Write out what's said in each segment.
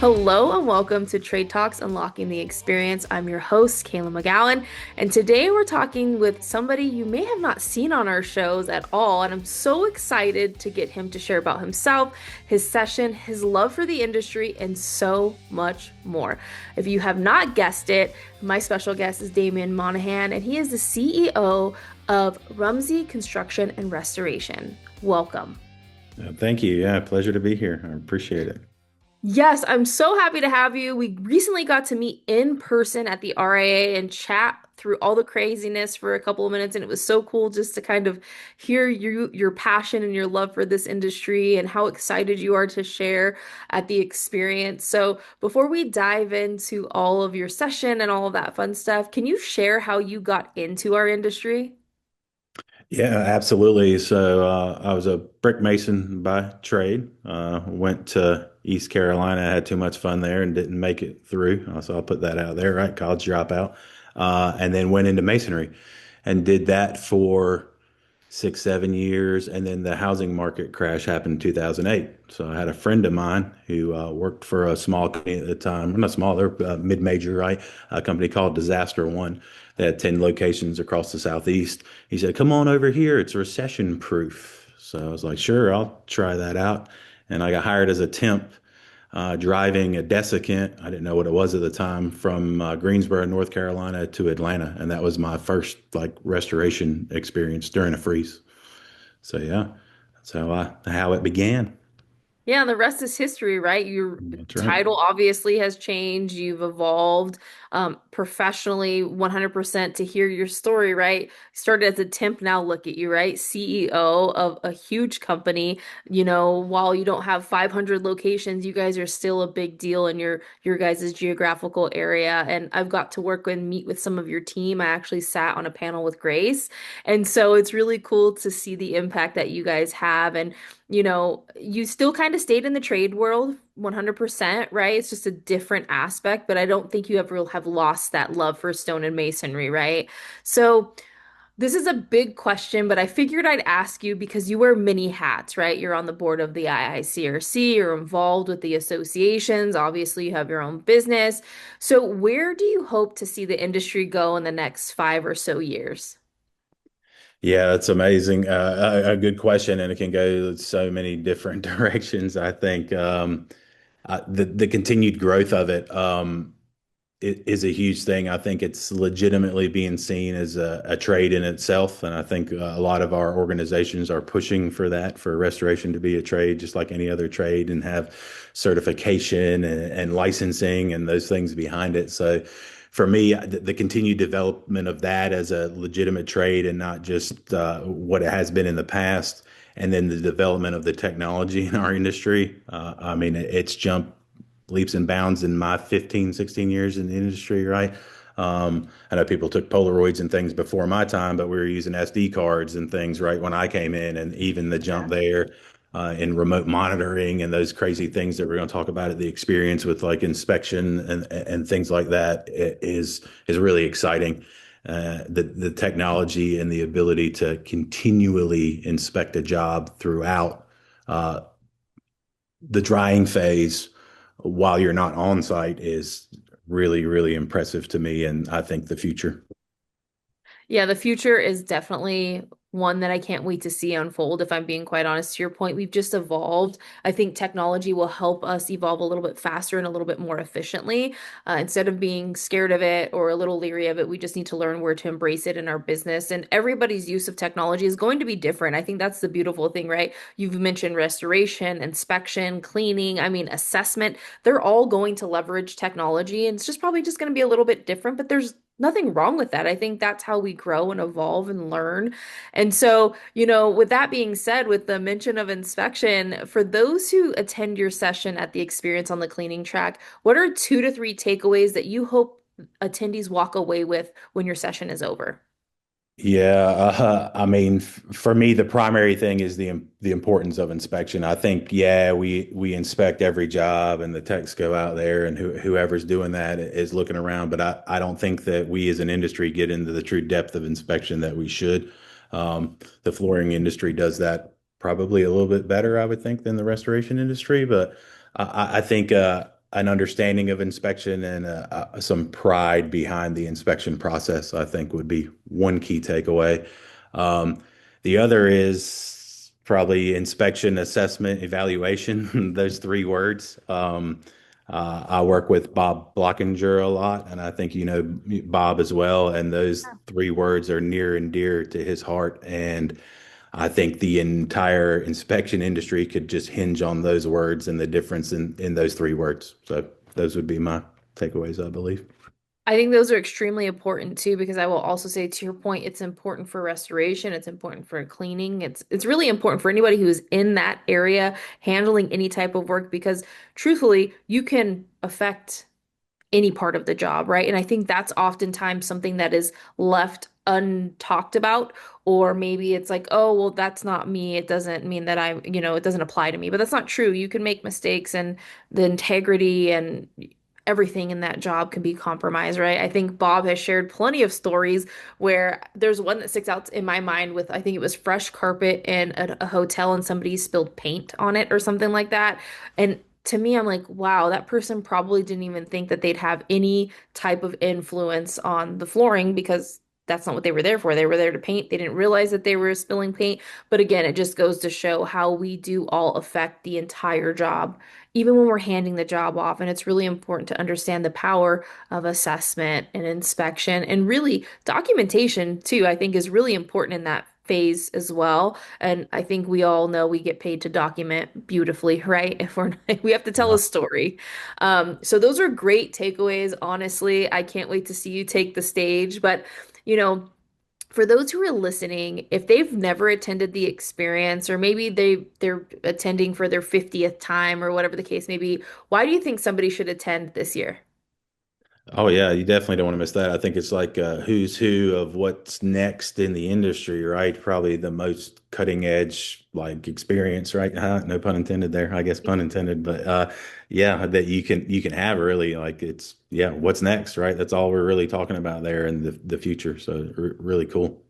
Hello and welcome to Trade Talks Unlocking the Experience. I'm your host, Kayla McGowan, and today we're talking with somebody you may have not seen on our shows at all. And I'm so excited to get him to share about himself, his session, his love for the industry, and so much more. If you have not guessed it, my special guest is Damien Monaghan, and he is the CEO of Rumsey Construction and Restoration. Welcome. Thank you. Yeah, pleasure to be here. I appreciate it. Yes, I'm so happy to have you. We recently got to meet in person at the RIA and chat through all the craziness for a couple of minutes, and it was so cool just to kind of hear your passion and your love for this industry and how excited you are to share at the experience. So, before we dive into all of your session and all of that fun stuff, can you share how you got into our industry? Yeah, absolutely. I was a brick mason by trade. Went to East Carolina, had too much fun there and didn't make it through. So I'll put that out there, right? College dropout. And then went into masonry and did that for 6, 7 years. And then the housing market crash happened in 2008. So I had a friend of mine who worked for a small company at the time, well, not small, they're mid-major, right? A company called Disaster One. They had 10 locations across the Southeast. He said, "Come on over here. It's recession proof." So I was like, "Sure, I'll try that out." And I got hired as a temp driving a desiccant. I didn't know what it was at the time from Greensboro, North Carolina to Atlanta. And that was my first like restoration experience during a freeze. So yeah, that's how it began. Yeah, and the rest is history, right? Your That's right. title obviously has changed. You've evolved professionally 100% to hear your story, right? Started as a temp, now look at you, right? CEO of a huge company. While you don't have 500 locations, you guys are still a big deal in your guys' geographical area. And I've got to work and meet with some of your team. I actually sat on a panel with Grace. And so it's really cool to see the impact that you guys have. And you still kind of stayed in the trade world 100%, right? It's just a different aspect, but I don't think you ever have lost that love for stone and masonry, right? So, this is a big question, but I figured I'd ask you because you wear many hats, right? You're on the board of the IICRC, you're involved with the associations, obviously, you have your own business. So, where do you hope to see the industry go in the next 5 or so years? Yeah, that's amazing. A good question, and it can go so many different directions. I think the continued growth of it is a huge thing. I think it's legitimately being seen as a trade in itself, and I think a lot of our organizations are pushing for that, for restoration to be a trade, just like any other trade, and have certification and licensing and those things behind it. So for me, the continued development of that as a legitimate trade and not just what it has been in the past, and then the development of the technology in our industry. I mean, it's jumped leaps and bounds in my 15, 16 years in the industry, right? I know people took Polaroids and things before my time, but we were using SD cards and things right when I came in, and even the jump there in remote monitoring and those crazy things that we're going to talk about at the experience with like inspection and things like that is really exciting. The technology and the ability to continually inspect a job throughout uh, the drying phase while you're not on site is really, really impressive to me. And I think the future. Yeah, the future is definitely one that I can't wait to see unfold. If I'm being quite honest, to your point, we've just evolved. I think technology will help us evolve a little bit faster and a little bit more efficiently. Instead of being scared of it or a little leery of it, we just need to learn where to embrace it in our business. And everybody's use of technology is going to be different. I think that's the beautiful thing, right? You've mentioned restoration, inspection, cleaning, I mean, assessment. They're all going to leverage technology, and it's just probably just going to be a little bit different, but there's nothing wrong with that. I think that's how we grow and evolve and learn. And so, with that being said, with the mention of inspection, for those who attend your session at the experience on the cleaning track, what are 2 to 3 takeaways that you hope attendees walk away with when your session is over? Yeah, I mean, for me, the primary thing is the importance of inspection. I think, yeah, we inspect every job, and the techs go out there, and whoever's doing that is looking around. But I don't think that we as an industry get into the true depth of inspection that we should. The flooring industry does that probably a little bit better, I would think, than the restoration industry. But I think an understanding of inspection and some pride behind the inspection process, I think would be one key takeaway. Um, the other is probably inspection, assessment, evaluation, those three words. I work with Bob Blockinger a lot, and I think you know Bob as well. And those three words are near and dear to his heart. And I think the entire inspection industry could just hinge on those words and the difference in those three words. So those would be my takeaways, I believe. I think those are extremely important too, because I will also say to your point, it's important for restoration, it's important for cleaning, it's really important for anybody who is in that area handling any type of work because truthfully, you can affect any part of the job, right? And I think that's oftentimes something that is left untalked about, or maybe it's like, oh, well, that's not me. It doesn't mean that it doesn't apply to me. But that's not true. You can make mistakes and the integrity and everything in that job can be compromised, right? I think Bob has shared plenty of stories where there's one that sticks out in my mind with, I think it was fresh carpet in a hotel and somebody spilled paint on it or something like that. And to me, I'm like, wow, that person probably didn't even think that they'd have any type of influence on the flooring because that's not what they were there for. They were there to paint. They didn't realize that they were spilling paint. But again, it just goes to show how we do all affect the entire job, even when we're handing the job off. And it's really important to understand the power of assessment and inspection and really documentation too, I think is really important in that phase as well. And I think we all know we get paid to document beautifully, right? If we're we have to tell Yeah. a story. So those are great takeaways. Honestly, I can't wait to see you take the stage. But, you know, for those who are listening, if they've never attended the experience, or maybe they're attending for their 50th time or whatever the case may be, why do you think somebody should attend this year? Oh yeah, you definitely don't want to miss that. I think it's like who's who of what's next in the industry, right? Probably the most cutting edge like experience, right? No pun intended there. I guess pun intended, but yeah, that you can have really like it's yeah, what's next, right? That's all we're really talking about there in the future. So really cool.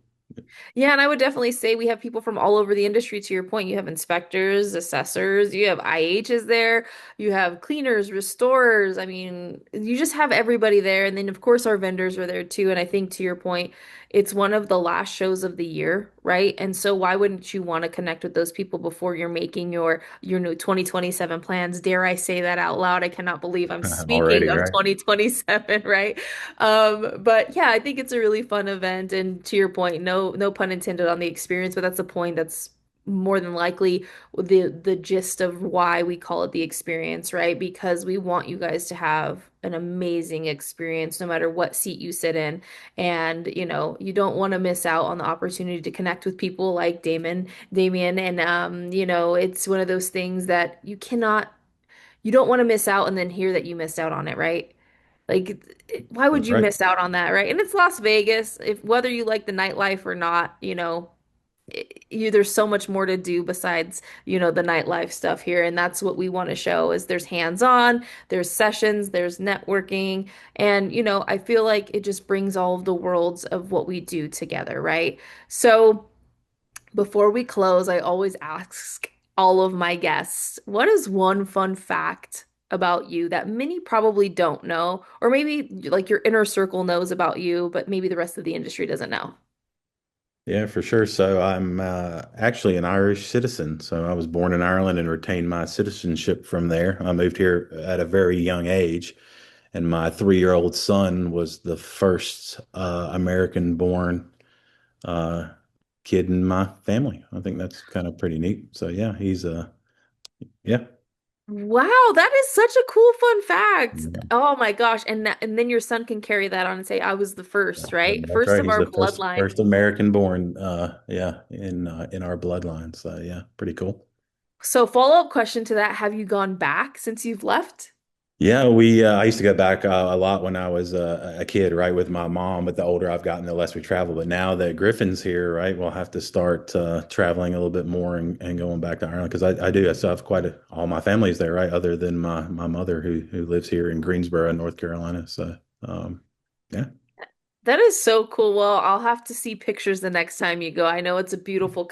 Yeah, and I would definitely say we have people from all over the industry. To your point, you have inspectors, assessors, you have IHs there, you have cleaners, restorers. I mean, you just have everybody there. And then, of course, our vendors are there too. And I think to your point, it's one of the last shows of the year, right? And so why wouldn't you want to connect with those people before you're making your new 2027 plans? Dare I say that out loud? I cannot believe I'm speaking Already, of right? 2027, right? But yeah, I think it's a really fun event. And to your point, no pun intended on the experience, but that's the point. That's more than likely the gist of why we call it the experience, right? Because we want you guys to have an amazing experience no matter what seat you sit in. And, you don't want to miss out on the opportunity to connect with people like Damien. And it's one of those things that you don't want to miss out and then hear that you missed out on it, right? Like, why would That's you right. miss out on that, right? And it's Las Vegas. If whether you like the nightlife or not, there's so much more to do besides, the nightlife stuff here. And that's what we want to show is there's hands-on, there's sessions, there's networking, and I feel like it just brings all of the worlds of what we do together, right? So before we close, I always ask all of my guests, what is one fun fact about you that many probably don't know, or maybe like your inner circle knows about you, but maybe the rest of the industry doesn't know? Yeah, for sure. So I'm actually an Irish citizen. So I was born in Ireland and retained my citizenship from there. I moved here at a very young age, and my 3-year-old son was the first American-born uh, kid in my family. I think that's kind of pretty neat. So yeah, he's yeah. Wow, that is such a cool fun fact. Oh my gosh. And then your son can carry that on and say, I was the first, right? That's First right. of He's our the first bloodline. first American born yeah in our bloodline. So yeah, pretty cool. So follow-up question to that, have you gone back since you've left? Yeah, we I used to go back a lot when I was a kid, right, with my mom. But the older I've gotten, the less we travel. But now that Griffin's here, right, we'll have to start traveling a little bit more and going back to Ireland because I do. I still have all my family's there, right, other than my mother who lives here in Greensboro, North Carolina. So yeah. That is so cool. Well, I'll have to see pictures the next time you go. I know it's a beautiful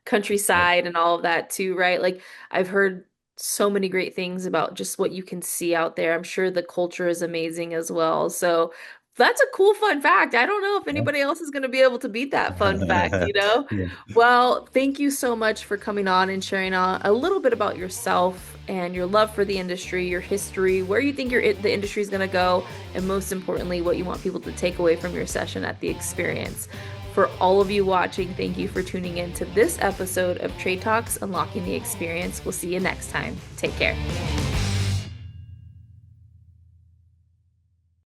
countryside and all of that too, right? Like I've heard So many great things about just what you can see out there. I'm sure the culture is amazing as well. So that's a cool fun fact. I don't know if Yeah. anybody else is going to be able to beat that fun fact, you know? Yeah. Well, thank you so much for coming on and sharing a little bit about yourself and your love for the industry, your history, where you think the industry is going to go, and most importantly, what you want people to take away from your session at the experience. For all of you watching, thank you for tuning in to this episode of Trade Talks Unlocking the Experience. We'll see you next time. Take care.